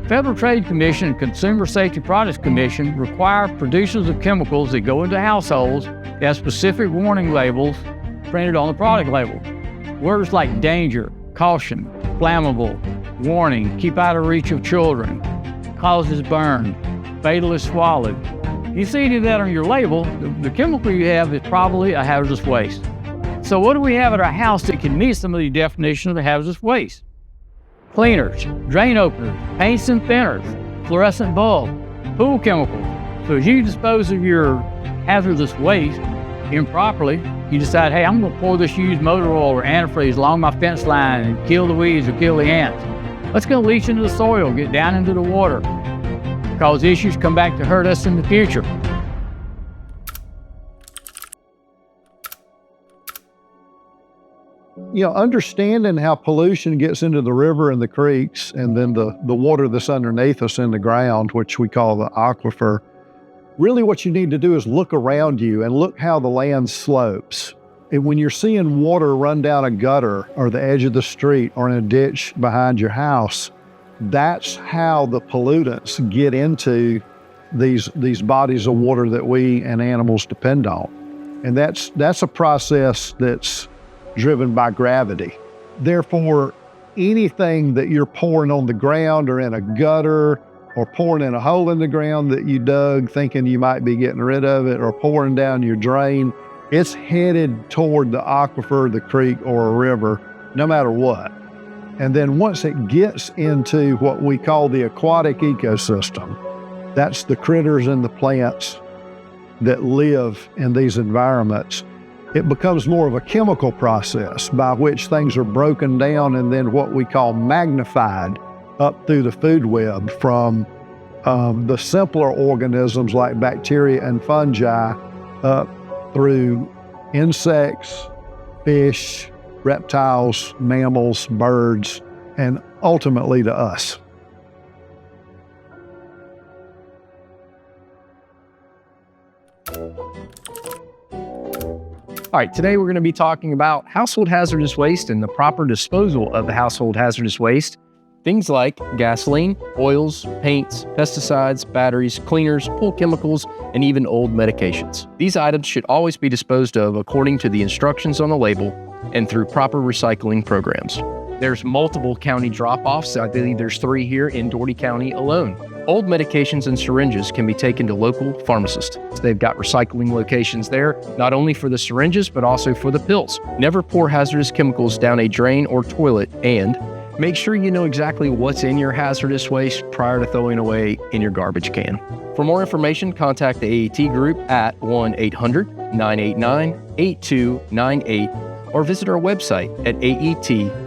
Federal Trade Commission and Consumer Safety Products Commission require producers of chemicals that go into households to have specific warning labels printed on the product label. Words like danger, caution, flammable, warning, keep out of reach of children, causes burn, fatal is swallowed. If you see any of that on your label, the chemical you have is probably a hazardous waste. So what do we have at our house that can meet some of the definitions of hazardous waste? Cleaners, drain openers, paints and thinners, fluorescent bulb, pool chemicals. So as you dispose of your hazardous waste improperly, you decide, hey, I'm gonna pour this used motor oil or antifreeze along my fence line and kill the weeds or kill the ants. Let's go leach into the soil, get down into the water, cause issues come back to hurt us in the future. Understanding how pollution gets into the river and the creeks, and then the water that's underneath us in the ground, which we call the aquifer, really what you need to do is look around you and look how the land slopes. And when you're seeing water run down a gutter or the edge of the street or in a ditch behind your house, that's how the pollutants get into these bodies of water that we and animals depend on. And that's a process that's driven by gravity. Therefore, anything that you're pouring on the ground or in a gutter or pouring in a hole in the ground that you dug thinking you might be getting rid of it, or pouring down your drain, it's headed toward the aquifer, the creek, or a river, no matter what. And then once it gets into what we call the aquatic ecosystem, that's the critters and the plants that live in these environments, it becomes more of a chemical process by which things are broken down and then what we call magnified up through the food web, from the simpler organisms like bacteria and fungi up through insects, fish, reptiles, mammals, birds, and ultimately to us. All right, today we're going to be talking about household hazardous waste and the proper disposal of the household hazardous waste. Things like gasoline, oils, paints, pesticides, batteries, cleaners, pool chemicals, and even old medications. These items should always be disposed of according to the instructions on the label and through proper recycling programs. There's multiple county drop-offs. I believe there's 3 here in Dougherty County alone. Old medications and syringes can be taken to local pharmacists. They've got recycling locations there, not only for the syringes, but also for the pills. Never pour hazardous chemicals down a drain or toilet, and make sure you know exactly what's in your hazardous waste prior to throwing away in your garbage can. For more information, contact the AET group at 1-800-989-8298 or visit our website at aetllc.com.